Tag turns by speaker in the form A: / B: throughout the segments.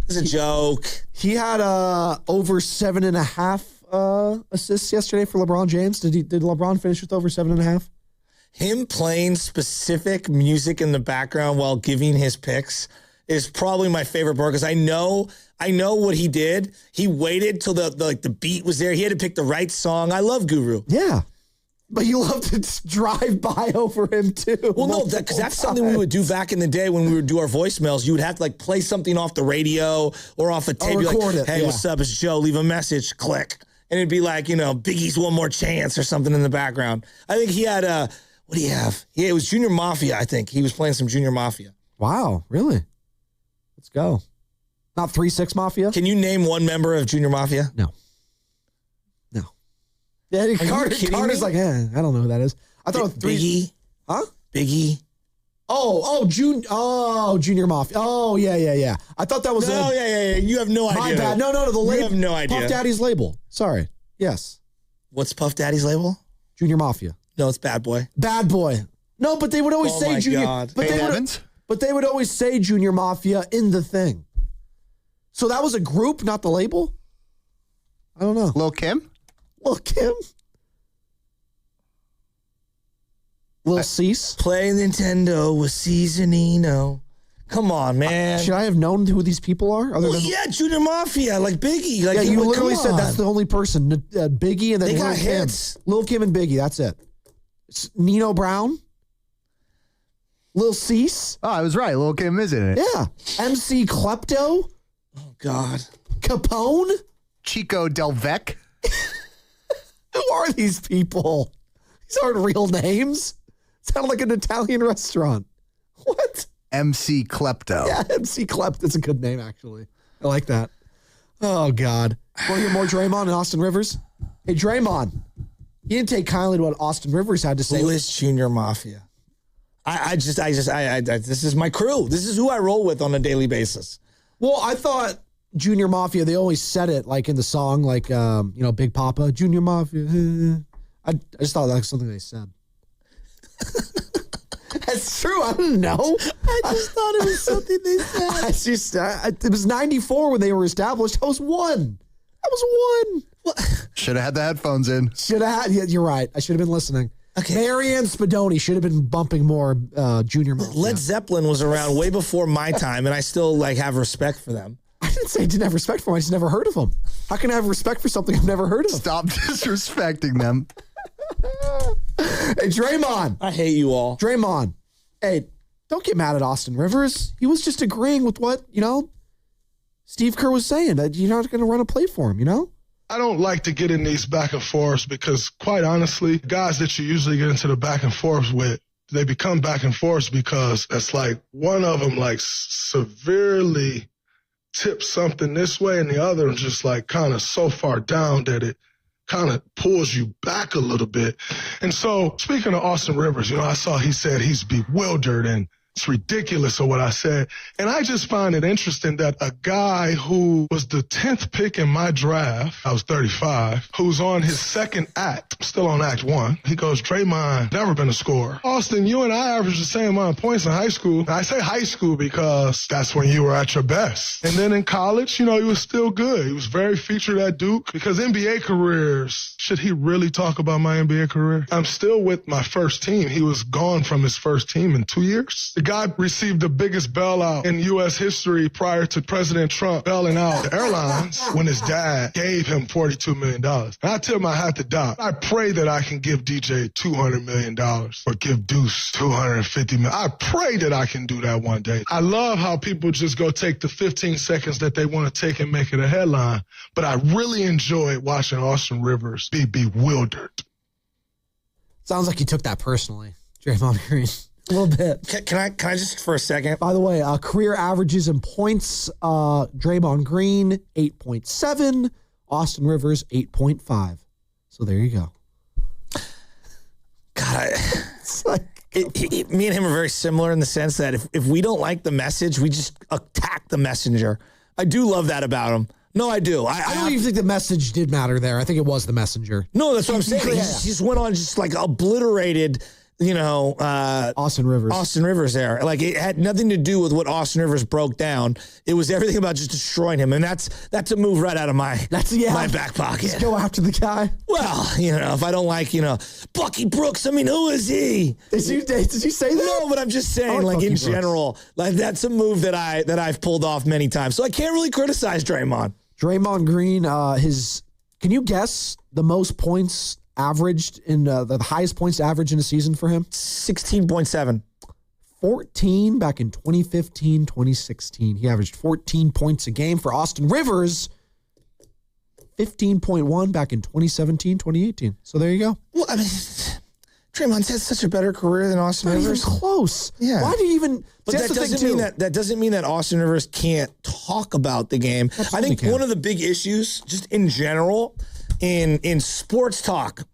A: It's a joke.
B: He had over 7.5 assists yesterday for LeBron James. Did LeBron finish with over 7.5?
A: Him playing specific music in the background while giving his picks is probably my favorite part because I know what he did. He waited till the beat was there. He had to pick the right song. I love Guru.
B: Yeah. But you love to drive by over him, too.
A: Well, no, because that's something we would do back in the day when we would do our voicemails. You would have to, play something off the radio or off a tape.
B: Record it.
A: Hey, what's up? It's Joe. Leave a message. Click. And it'd be like, Biggie's One More Chance or something in the background. I think he had, what do you have? Yeah, it was Junior Mafia, I think. He was playing some Junior Mafia.
B: Wow, really? Let's go. Not 3-6 Mafia?
A: Can you name one member of Junior Mafia?
B: No. Yeah, Carter's like, I don't know who that is. I thought it was
A: Biggie.
B: Huh?
A: Biggie.
B: Junior Mafia. Oh, yeah. I thought that was
A: yeah. You have no idea.
B: My bad. No, the label.
A: You have no idea.
B: Puff Daddy's label. Sorry. Yes.
A: What's Puff Daddy's label?
B: Junior Mafia.
A: No, it's Bad Boy.
B: Bad Boy. No, but they would always say Junior.
A: God.
B: But they would always say Junior Mafia in the thing. So that was a group, not the label? I don't know.
C: Lil Kim?
B: Lil Kim? Lil Cease?
A: Play Nintendo with Seasonino. Come on, man.
B: Should I have known who these people are?
A: Yeah, Junior Mafia, like Biggie.
B: Yeah, you literally said that's the only person. Biggie and then
A: they
B: Lil
A: got
B: Kim.
A: hits.
B: Lil Kim and Biggie, that's it. It's Nino Brown? Lil Cease?
C: Oh, I was right. Lil Kim is in it.
B: Yeah. MC Klepto?
A: Oh, God.
B: Capone?
C: Chico Del Vec?
B: Who are these people? These aren't real names. Sound like an Italian restaurant. What?
C: MC Klepto.
B: Yeah, MC Klepto. That's a good name, actually. I like that. Oh, God. Want to hear more Draymond and Austin Rivers? Hey, Draymond. He didn't take kindly to what Austin Rivers had to say.
A: Who is Junior Mafia? I just, this is my crew. This is who I roll with on a daily basis.
B: Well, I thought Junior Mafia, they always said it like in the song, like, Big Papa, Junior Mafia. I just thought that was something they said. That's true. I don't know.
A: I just thought it was something they said.
B: It was 94 when they were established. That was one.
C: Should have had the headphones in.
B: Should have had. Yeah, you're right. I should have been listening.
A: Okay.
B: Marianne Spadoni should have been bumping more Junior Mafia.
A: Led Zeppelin was around way before my time, and I still have respect for them.
B: I didn't say I didn't have respect for them. I just never heard of them. How can I have respect for something I've never heard of?
C: Stop disrespecting them.
B: Hey, Draymond.
A: I hate you all.
B: Draymond. Hey, don't get mad at Austin Rivers. He was just agreeing with what, Steve Kerr was saying, that you're not going to run a play for him,
D: I don't like to get in these back and forths because, quite honestly, guys that you usually get into the back and forths with, they become back and forths because it's like one of them severely tips something this way and the other is just kind of so far down that it kind of pulls you back a little bit. And so, speaking of Austin Rivers, I saw he said he's bewildered and it's ridiculous of what I said. And I just find it interesting that a guy who was the 10th pick in my draft, I was 35, who's on his second act, still on act 1. He goes, Draymond, never been a scorer. Austin, you and I averaged the same amount of points in high school. And I say high school because that's when you were at your best. And then in college, he was still good. He was very featured at Duke because NBA careers, should he really talk about my NBA career? I'm still with my first team. He was gone from his first team in 2 years. The guy received the biggest bailout in U.S. history prior to President Trump bailing out the airlines when his dad gave him $42 million. And I tip my hat to Doc. I pray that I can give DJ $200 million or give Deuce $250 million. I pray that I can do that one day. I love how people just go take the 15 seconds that they want to take and make it a headline. But I really enjoyed watching Austin Rivers be bewildered.
B: Sounds like you took that personally, Draymond Green. A little bit.
A: Can I just for a second?
B: By the way, career averages in points, Draymond Green, 8.7. Austin Rivers, 8.5. So there you go.
A: God, me and him are very similar in the sense that if we don't like the message, we just attack the messenger. I do love that about him. No, I do.
B: I don't even think the message did matter there. I think it was the messenger.
A: No, that's what I'm saying. He just went on, just obliterated
B: Austin Rivers
A: there. Like, it had nothing to do with what Austin Rivers broke down. It was everything about just destroying him. And that's a move right out of my back pocket.
B: Just go after the guy.
A: Well, if I don't like, Bucky Brooks, I mean, who is he?
B: Did you say that?
A: No, but I'm just saying, like, in general, like, that's a move that I've pulled off many times. So I can't really criticize Draymond.
B: Draymond Green, can you guess the most points averaged in the highest points average in a season for him?
A: 16.7.
B: 14 back in 2015, 2016. He averaged 14 points a game. For Austin Rivers, 15.1 back in 2017, 2018. So there you go.
A: Well, I mean, Draymond's had such a better career than Austin Rivers.
B: Even close.
A: Yeah.
B: Why do you even?
A: But that doesn't mean that Austin Rivers can't talk about the game.
B: Absolutely
A: I think one of the big issues, just in general, in sports talk,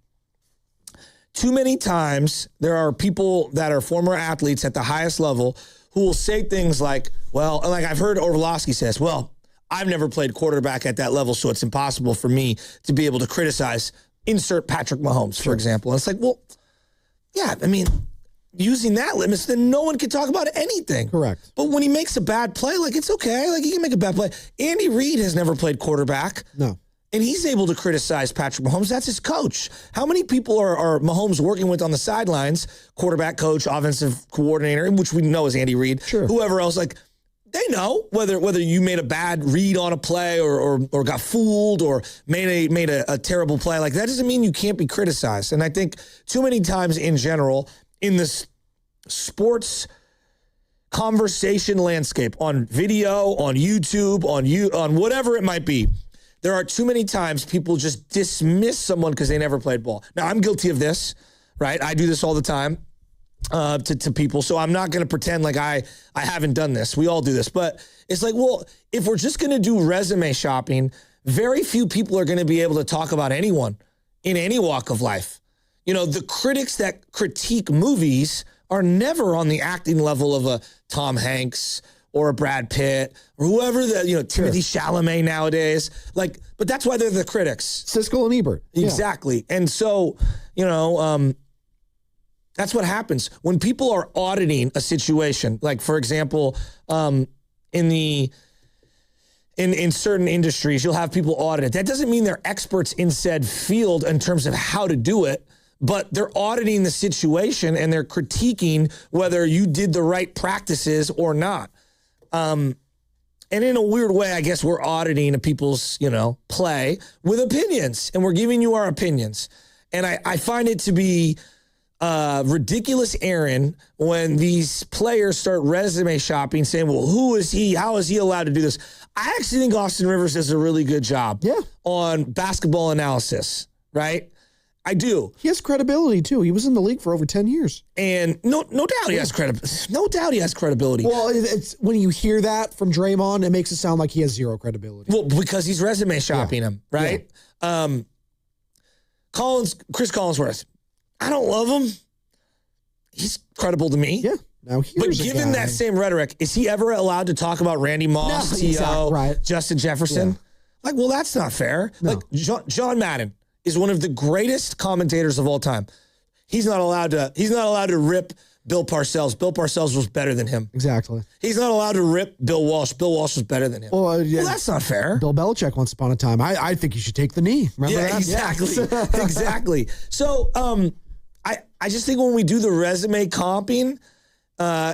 A: too many times there are people that are former athletes at the highest level who will say things like, well, like I've heard Orlovsky says, well, I've never played quarterback at that level, so it's impossible for me to be able to criticize, insert Patrick Mahomes, for example. And it's like, well, yeah, I mean, using that limits, then no one can talk about anything.
B: Correct.
A: But when he makes a bad play, like, it's okay. Like, he can make a bad play. Andy Reid has never played quarterback.
B: No.
A: And he's able to criticize Patrick Mahomes. That's his coach. How many people are Mahomes working with on the sidelines? Quarterback coach, offensive coordinator, which we know is Andy Reid.
B: Sure.
A: Whoever else, like, they know whether you made a bad read on a play or got fooled or made a terrible play. Like, that doesn't mean you can't be criticized. And I think too many times in general in this sports conversation landscape, on video, on YouTube, on whatever it might be, there are too many times people just dismiss someone because they never played ball. Now, I'm guilty of this, right? I do this all the time to people, so I'm not going to pretend like I haven't done this. We all do this. But it's like, well, if we're just going to do resume shopping, very few people are going to be able to talk about anyone in any walk of life. The critics that critique movies are never on the acting level of a Tom Hanks or a Brad Pitt or whoever Timothy Chalamet nowadays. Like, but that's why they're the critics.
B: Siskel and Ebert.
A: Exactly. Yeah. And so, that's what happens when people are auditing a situation. Like, for example, in certain industries, you'll have people audit it. That doesn't mean they're experts in said field in terms of how to do it, but they're auditing the situation and they're critiquing whether you did the right practices or not. And in a weird way, I guess we're auditing people's, play with opinions, and we're giving you our opinions. And I find it to be ridiculous, Aaron, when these players start resume shopping, saying, well, who is he? How is he allowed to do this? I actually think Austin Rivers does a really good job on basketball analysis, right? I do.
B: He has credibility, too. He was in the league for over 10 years.
A: And no doubt he has credibility. No doubt he has credibility.
B: Well, it's when you hear that from Draymond, it makes it sound like he has zero credibility.
A: Well, because he's resume shopping him, right? Yeah. Chris Collinsworth, I don't love him. He's credible to me.
B: Yeah. Now
A: but given that same rhetoric, is he ever allowed to talk about Randy Moss, T.O., Justin Jefferson? Yeah. Like, well, that's not fair. No. Like, John Madden is one of the greatest commentators of all time. He's not allowed to rip Bill Parcells. Bill Parcells was better than him.
B: Exactly.
A: He's not allowed to rip Bill Walsh. Bill Walsh was better than him. Well, that's not fair.
B: Bill Belichick once upon a time. I think you should take the knee. Remember that?
A: Exactly. Yeah. Exactly. So I just think when we do the resume comping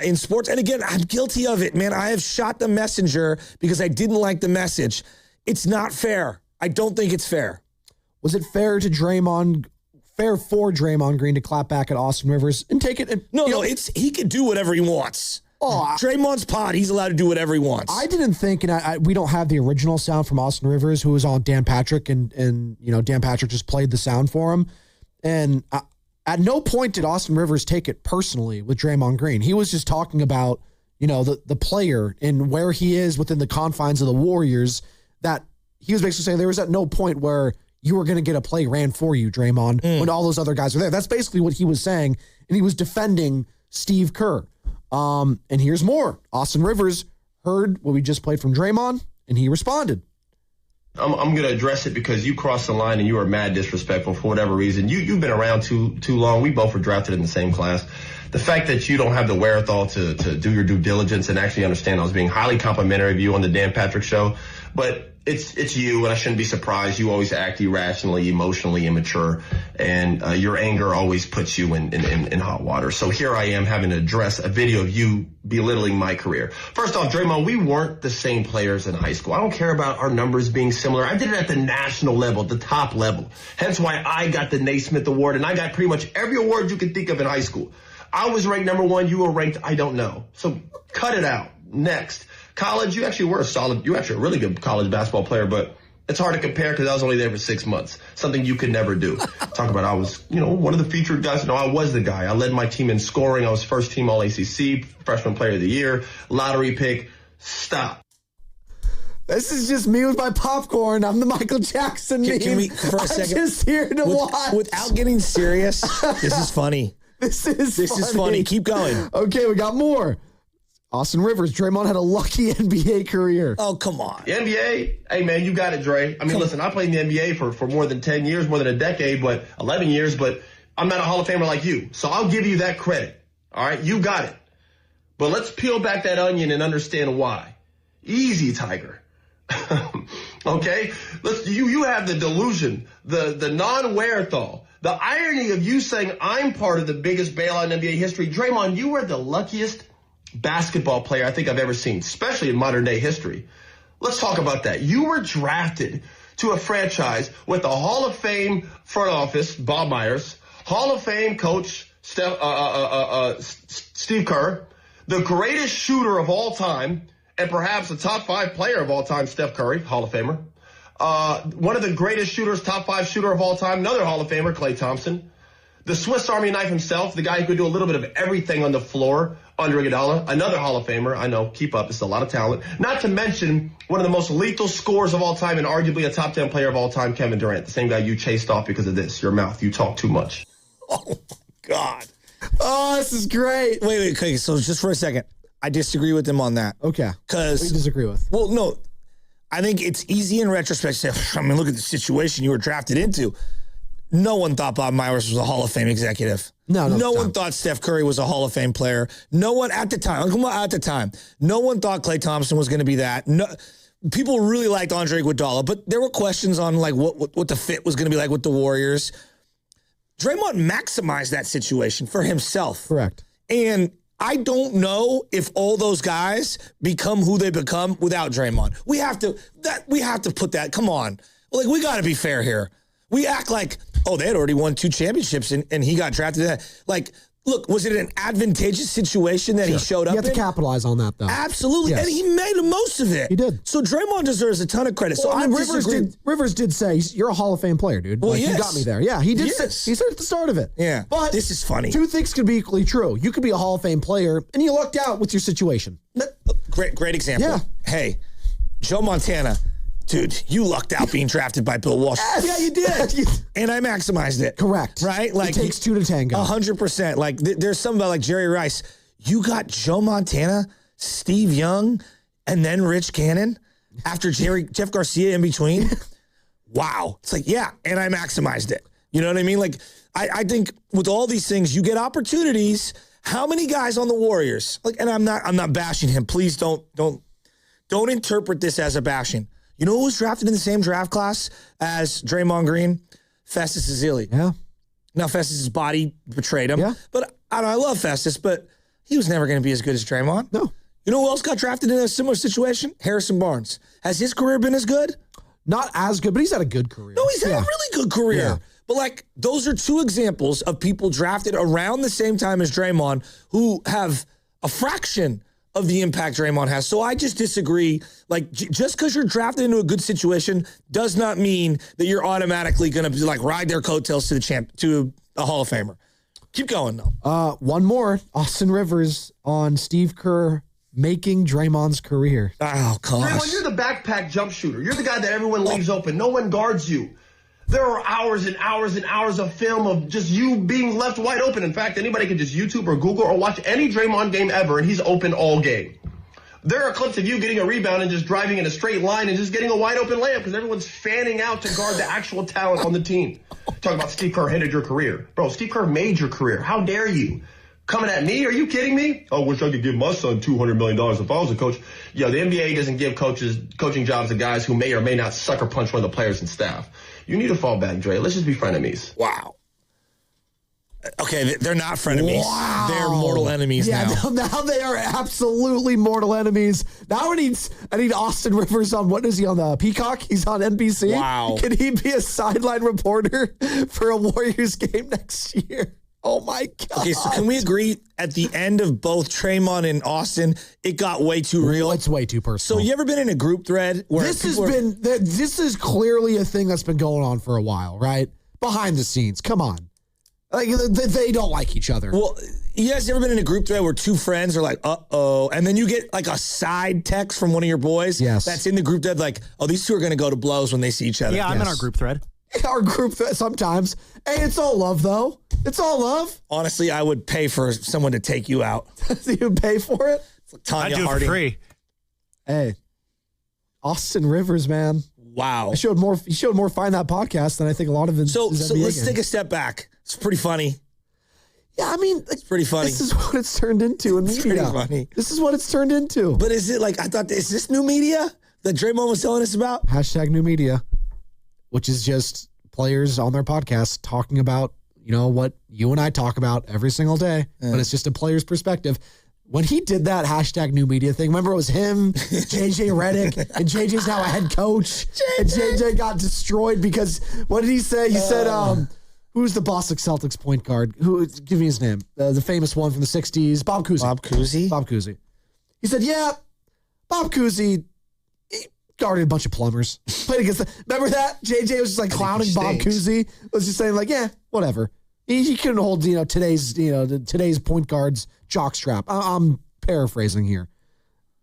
A: in sports, and again, I'm guilty of it, man. I have shot the messenger because I didn't like the message. It's not fair. I don't think it's fair.
B: Was it fair for Draymond Green to clap back at Austin Rivers and take it?
A: No, he can do whatever he wants. Draymond's pod, he's allowed to do whatever he wants.
B: I didn't think, and we don't have the original sound from Austin Rivers, who was on Dan Patrick, and Dan Patrick just played the sound for him. And at no point did Austin Rivers take it personally with Draymond Green. He was just talking about, the player and where he is within the confines of the Warriors. That he was basically saying there was at no point where you were going to get a play ran for you, Draymond, when all those other guys were there. That's basically what he was saying, and he was defending Steve Kerr. And here's more. Austin Rivers heard what we just played from Draymond, and he responded.
E: I'm going to address it because you crossed the line and you were mad disrespectful for whatever reason. You've been around too long. We both were drafted in the same class. The fact that you don't have the wherewithal to do your due diligence and actually understand I was being highly complimentary of you on the Dan Patrick Show, but it's you, and I shouldn't be surprised. You always act irrationally, emotionally immature, and your anger always puts you in hot water. So here I am having to address a video of you belittling my career. First off, Draymond, we weren't the same players in high school. I don't care about our numbers being similar. I did it at the national level, the top level. Hence why I got the Naismith Award, and I got pretty much every award you could think of in high school. I was ranked number 1. You were ranked, I don't know. So cut it out. Next. College, you actually were a really good college basketball player, but it's hard to compare because I was only there for 6 months. Something you could never do. Talk about I was, one of the featured guys. No, I was the guy. I led my team in scoring. I was first team All-ACC, freshman player of the year, lottery pick. Stop.
B: This is just me with my popcorn. I'm the Michael Jackson meme.
A: Can we, for a second,
B: I'm just here to watch.
A: Without getting serious, this is funny.
B: This is
A: funny. Keep going.
B: Okay, we got more. Austin Rivers, Draymond had a lucky NBA career.
A: Oh, come on.
E: The NBA, hey, man, you got it, Dre. I mean, listen, I played in the NBA for more than 10 years, more than a decade, but 11 years, but I'm not a Hall of Famer like you. So I'll give you that credit. All right? You got it. But let's peel back that onion and understand why. Easy, Tiger. Okay? You have the delusion, the non-wherewithal, the irony of you saying I'm part of the biggest bailout in NBA history. Draymond, you are the luckiest basketball player I think I've ever seen, especially in modern day history. Let's talk about that. You were drafted to a franchise with a Hall of Fame front office, Bob Myers, Hall of Fame coach, Steph, Steve Kerr, the greatest shooter of all time, and perhaps the top 5 player of all time, Steph Curry, Hall of Famer. One of the greatest shooters, top 5 shooter of all time, another Hall of Famer, Klay Thompson. The Swiss Army knife himself, the guy who could do a little bit of everything on the floor, under Iguodala, another Hall of Famer. I know, keep up. It's a lot of talent. Not to mention one of the most lethal scorers of all time and arguably a top 10 player of all time, Kevin Durant, the same guy you chased off because of this, your mouth. You talk too much.
A: Oh, my God.
B: Oh, this is great.
A: Wait. Okay, so just for a second. I disagree with him on that.
B: Okay.
A: Because
B: we disagree with.
A: Well, no. I think it's easy in retrospect to say, I mean, look at the situation you were drafted into. No one thought Bob Myers was a Hall of Fame executive. No one thought Steph Curry was a Hall of Fame player. No one at the time. No one thought Klay Thompson was going to be that. No, people really liked Andre Iguodala, but there were questions on like what the fit was going to be like with the Warriors. Draymond maximized that situation for himself.
B: Correct.
A: And I don't know if all those guys become who they become without Draymond. We have to put that. Come on, like we got to be fair here. We act like, oh, they had already won 2 championships and he got drafted. Like, look, was it an advantageous situation that he showed up in?
B: You have to capitalize on that, though.
A: Absolutely. Yes. And he made the most of it.
B: He did.
A: So Draymond deserves a ton of credit.
B: Well,
A: so
B: Rivers did say, you're a Hall of Fame player, dude.
A: Well,
B: like, you got me there. Yeah, he did. He said at the start of it.
A: Yeah.
B: But
A: this is funny.
B: 2 things could be equally true. You could be a Hall of Fame player, and you lucked out with your situation.
A: Great example.
B: Yeah.
A: Hey, Joe Montana. Dude, you lucked out being drafted by Bill Walsh.
B: Yes.
A: Yeah, you did. And I maximized it.
B: Correct.
A: Right? Like,
B: it takes 2 to tango.
A: 100%. Like, there's something about like Jerry Rice. You got Joe Montana, Steve Young, and then Rich Cannon after Jeff Garcia in between. Wow. It's like, yeah, and I maximized it. You know what I mean? Like, I think with all these things, you get opportunities. How many guys on the Warriors? Like, and I'm not bashing him. Please don't interpret this as a bashing. You know who was drafted in the same draft class as Draymond Green? Festus Ezeli.
B: Yeah.
A: Now, Festus' body betrayed him.
B: Yeah.
A: But I love Festus, but he was never going to be as good as Draymond.
B: No.
A: You know who else got drafted in a similar situation? Harrison Barnes. Has his career been as good?
B: Not as good, but he's had a good career.
A: No, he's had a really good career. Yeah. But, like, those are 2 examples of people drafted around the same time as Draymond who have a fraction of the impact Draymond has. So I just disagree. Like, just because you're drafted into a good situation does not mean that you're automatically going to like ride their coattails to a Hall of Famer. Keep going, though.
B: One more. Austin Rivers on Steve Kerr making Draymond's career.
A: Oh, gosh.
E: Draymond, you're the backpack jump shooter. You're the guy that everyone leaves open. No one guards you. There are hours and hours and hours of film of just you being left wide open. In fact, anybody can just YouTube or Google or watch any Draymond game ever, and he's open all game. There are clips of you getting a rebound and just driving in a straight line and just getting a wide open layup because everyone's fanning out to guard the actual talent on the team. Talking about Steve Kerr ended your career. Bro, Steve Kerr made your career. How dare you? Coming at me? Are you kidding me? Oh, wish I could give my son $200 million if I was a coach. Yo, the NBA doesn't give coaching jobs to guys who may or may not sucker punch one of the players and staff. You need to fall back, Dre. Let's just be frenemies.
A: Wow. Okay, they're not frenemies.
B: Wow.
A: They're mortal enemies now.
B: Now they are absolutely mortal enemies. Now I need Austin Rivers on, what is he on, the Peacock? He's on NBC.
A: Wow.
B: Can he be a sideline reporter for a Warriors game next year? Oh my God.
A: Okay, so can we agree at the end of both Draymond and Austin, it got way too real?
B: It's way too personal.
A: So you ever been in a group thread where
B: this is clearly a thing that's been going on for a while, right? Behind the scenes. Come on. Like, they don't like each other.
A: Well, you guys ever been in a group thread where two friends are like, uh-oh, and then you get like a side text from one of your boys that's in the group thread like, oh, these two are going to go to blows when they see each other.
F: Yeah, I'm in our group thread.
B: Our group sometimes. Hey, it's all love, though. It's all love.
A: Honestly, I would pay for someone to take you out.
B: You pay for it?
A: Tanya
F: I do it
A: Harding.
F: for free.
B: Hey, Austin Rivers, man.
A: Wow.
B: He showed more Find That podcast than I think a lot of it.
A: So let's take a step back. It's pretty funny.
B: Yeah, I mean,
A: It's pretty funny.
B: this is what it's turned into in
A: It's
B: media.
A: pretty funny.
B: This is what it's turned into.
A: But is it like, I thought, is this new media that Draymond was telling us about?
B: Hashtag new media, which is just players on their podcast talking about, what you and I talk about every single day, but it's just a player's perspective. When he did that hashtag new media thing, remember it was him, JJ Redick, and JJ's now a head coach. And JJ got destroyed because, what did he say? He said, who's the Boston Celtics point guard? Give me his name. The famous one from the 60s, Bob Cousy. Bob Cousy. He said, yeah, Bob Cousy, he guarded a bunch of plumbers. Played against remember that? JJ was just like clowning Bob Cousy. Was just saying like, yeah, whatever. He couldn't hold, today's point guard's jockstrap. I'm paraphrasing here.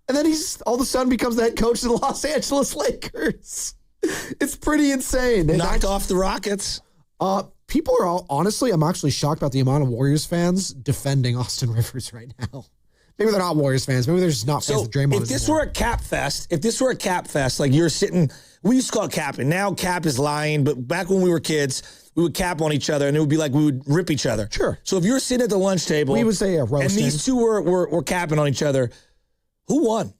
B: And then he's all of a sudden becomes the head coach of the Los Angeles Lakers. It's pretty insane.
A: Knocked off the Rockets.
B: People are honestly, I'm actually shocked about the amount of Warriors fans defending Austin Rivers right now. Maybe they're not Warriors fans. Maybe they're just not fans of Draymond.
A: If this were a cap fest, like you're sitting, we used to call it capping. Now cap is lying, but back when we were kids, we would cap on each other, and it would be like we would rip each other.
B: Sure.
A: So if you were sitting at the lunch table,
B: we would say roasting.
A: And these two were capping on each other, who won?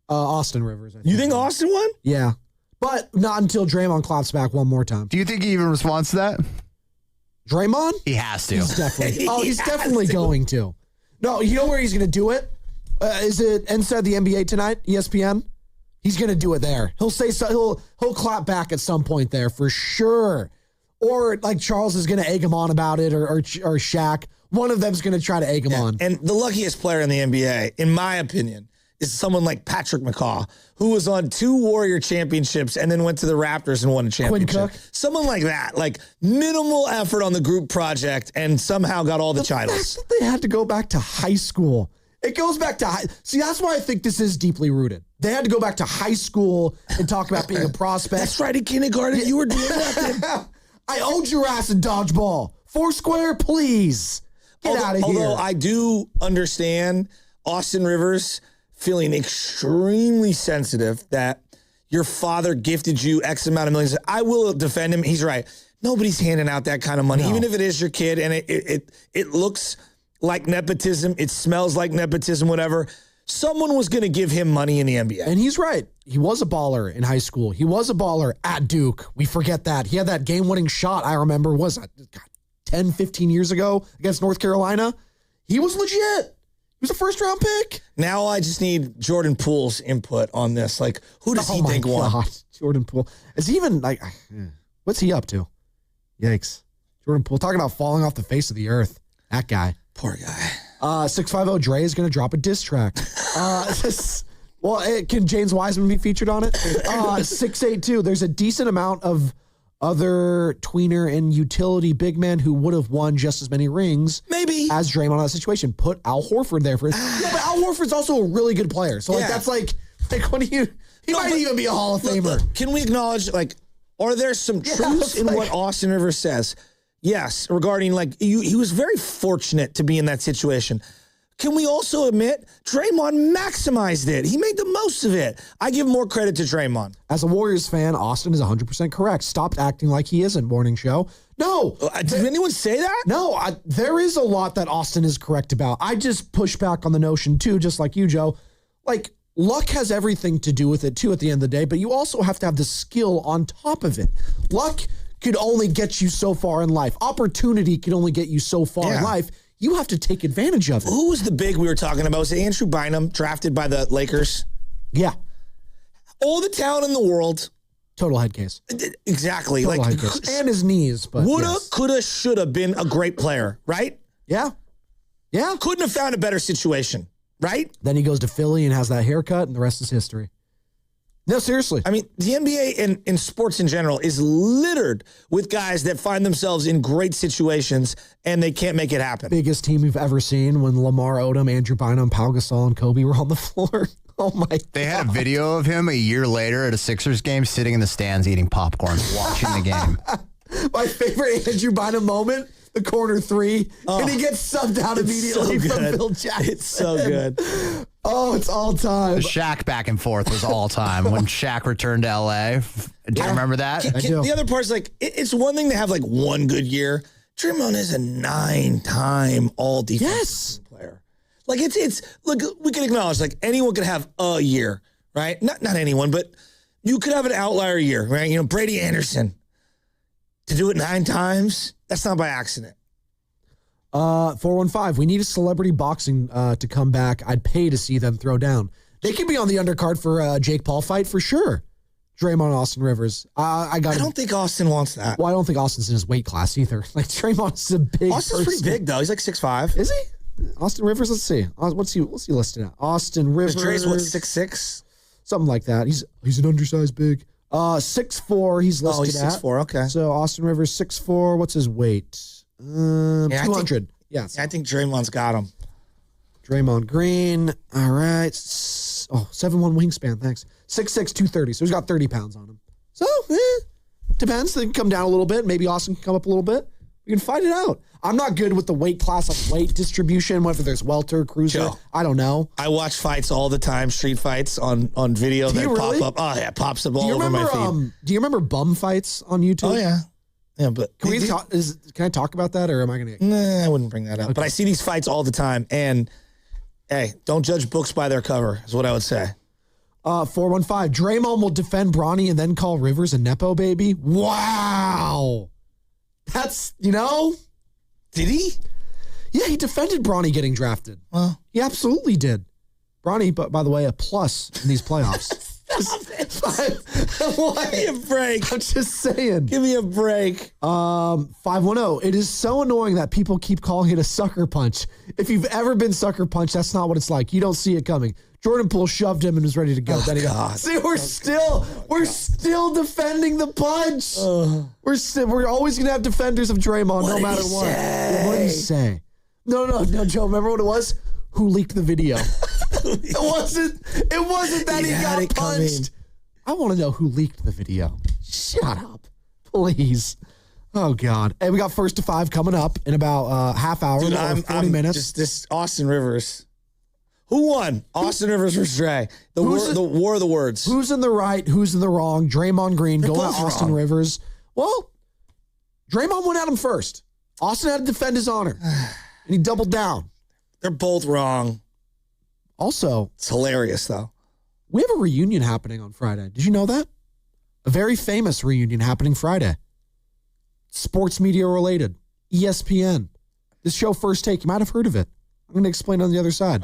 B: Austin Rivers.
A: You think Austin won?
B: Yeah. But not until Draymond claps back one more time.
C: Do you think he even responds to that?
B: Draymond?
C: He has to.
B: He's definitely. He's definitely going to. No, you know where he's going to do it? Is it inside the NBA tonight? ESPN? He's going to do it there. He'll say so. He'll clap back at some point there for sure. Or like Charles is going to egg him on about it, or Shaq. One of them's going to try to egg him on.
A: And the luckiest player in the NBA, in my opinion, is someone like Patrick McCaw, who was on 2 Warrior championships and then went to the Raptors and won a championship.
B: Quinn Cook.
A: Someone like that, like minimal effort on the group project and somehow got all the titles.
B: Fact that they had to go back to high school. It goes back to high. See, that's why I think this is deeply rooted. They had to go back to high school and talk about being a prospect.
A: That's right. In kindergarten, you were doing nothing.
B: I owed your ass in dodgeball. Foursquare, please. Get out of here.
A: Although I do understand Austin Rivers feeling extremely sensitive that your father gifted you X amount of millions. I will defend him. He's right. Nobody's handing out that kind of money, even if it is your kid, and it looks like nepotism. It smells like nepotism, whatever. Someone was going to give him money in the NBA.
B: And he's right. He was a baller in high school. He was a baller at Duke. We forget that. He had that game-winning shot, I remember, 10, 15 years ago against North Carolina. He was legit. He was a first-round pick.
A: Now I just need Jordan Poole's input on this. Like, who does he think won?
B: Jordan Poole. Is he even, like, what's he up to? Yikes. Jordan Poole, talking about falling off the face of the earth. That guy.
A: Poor guy.
B: 650 Dre is going to drop a diss track. Can James Wiseman be featured on it? 682. There's a decent amount of other tweener and utility big men who would have won just as many rings,
A: maybe,
B: as Draymond in that situation. Put Al Horford there for it. Yeah, but Al Horford's also a really good player. So that's like what do you? He might even be a Hall of Famer.
A: Look, can we acknowledge, like, are there some truths in what Austin Rivers says? Yes, regarding, like, he was very fortunate to be in that situation. can we also admit Draymond maximized it? He made the most of it. I give more credit to Draymond.
B: As a Warriors fan, Austin is 100% correct. Stopped acting like he isn't, morning show. No.
A: Did anyone say that?
B: No, there is a lot that Austin is correct about. I just push back on the notion, too, just like you, Joe. Like, luck has everything to do with it, too, at the end of the day, but you also have to have the skill on top of it. Luck could only get you so far in life. Opportunity can only get you so far in life. You have to take advantage of it.
A: Who was the big we were talking about? Was it Andrew Bynum, drafted by the Lakers?
B: Yeah.
A: All the talent in the world.
B: Total head case.
A: Exactly.
B: Total head case. And his knees. But
A: woulda, coulda, shoulda been a great player, right?
B: Yeah. Yeah.
A: Couldn't have found a better situation, right?
B: Then he goes to Philly and has that haircut, and the rest is history. No, seriously.
A: I mean, the NBA and sports in general is littered with guys that find themselves in great situations and they can't make it happen.
B: Biggest team we've ever seen when Lamar Odom, Andrew Bynum, Pau Gasol, and Kobe were on the floor. Oh, my God.
C: They had a video of him a year later at a Sixers game sitting in the stands eating popcorn, watching the game.
B: My favorite Andrew Bynum moment, the corner three, and he gets subbed out immediately from Phil Jackson.
A: It's so good.
B: Oh, it's all time.
C: The Shaq back and forth was all time. When Shaq returned to L.A., do you remember that?
A: The other part's like, it's one thing to have like one good year. Draymond is a 9-time all-defensive player. Like, it's look, we can acknowledge, like, anyone could have a year, right? Not anyone, but you could have an outlier year, right? You know, Brady Anderson. To do it 9 times, that's not by accident.
B: 415. We need a celebrity boxing to come back. I'd pay to see them throw down. They could be on the undercard for a Jake Paul fight for sure. Draymond, Austin Rivers. I
A: don't think Austin wants that.
B: Well, I don't think Austin's in his weight class either. Like, Draymond's a big
A: Austin's pretty big, though. He's like 6'5".
B: Is he? Austin Rivers, let's see. What's he listed at? Austin Rivers.
A: Dre's what, 6'6"?
B: Something like that. He's an undersized big. 6'4", he's listed
A: he's
B: at.
A: 6'4", okay.
B: So Austin Rivers, 6'4". What's his weight? 200. Yes.
A: I think Draymond's got him.
B: Draymond Green. All right. 7'1" wingspan. Thanks. 6'6", 230. So he's got 30 pounds on him. So, depends. They can come down a little bit. Maybe Austin can come up a little bit. We can fight it out. I'm not good with the weight class of weight distribution, whether there's welter, cruiser.
A: Joe,
B: I don't know.
A: I watch fights all the time, street fights on video that pop up. Oh, yeah, it pops up all over my feed.
B: Do you remember bum fights on YouTube?
A: Oh, yeah. Yeah, but
B: Can I talk about that, or am I going to get...
A: Nah, I wouldn't bring that up. Okay. But I see these fights all the time, and hey, don't judge books by their cover, is what I would say.
B: 415. Draymond will defend Bronny and then call Rivers a Nepo baby. Wow. That's,
A: Did he?
B: Yeah, he defended Bronny getting drafted.
A: Well,
B: he absolutely did. Bronny, by the way, a plus in these playoffs.
A: Give me a break.
B: I'm just saying.
A: Give me a break.
B: 510. It is so annoying that people keep calling it a sucker punch. If you've ever been sucker punched, that's not what it's like. You don't see it coming. Jordan Poole shoved him and was ready to go. Then he
A: God.
B: See, we're still defending the punch. We're always gonna have defenders of Draymond, no matter what. What did he say? No, Joe. Remember what it was? Who leaked the video? It wasn't that he got punched. I want to know who leaked the video. Shut up, please. Oh God. Hey, we got First to Five coming up in about half hour,
A: Dude,
B: or 40 minutes.
A: Just this Austin Rivers. Who won? Austin Rivers versus Dre. The war of the words.
B: Who's in the right? Who's in the wrong? Draymond Green going at Austin
A: wrong.
B: Rivers. Well, Draymond went at him first. Austin had to defend his honor, and he doubled down.
A: They're both wrong.
B: Also,
A: It's hilarious, though.
B: we have a reunion happening on Friday. Did you know that? A very famous reunion happening Friday. Sports media related. ESPN. This show, First Take, you might have heard of it. I'm going to explain on the other side.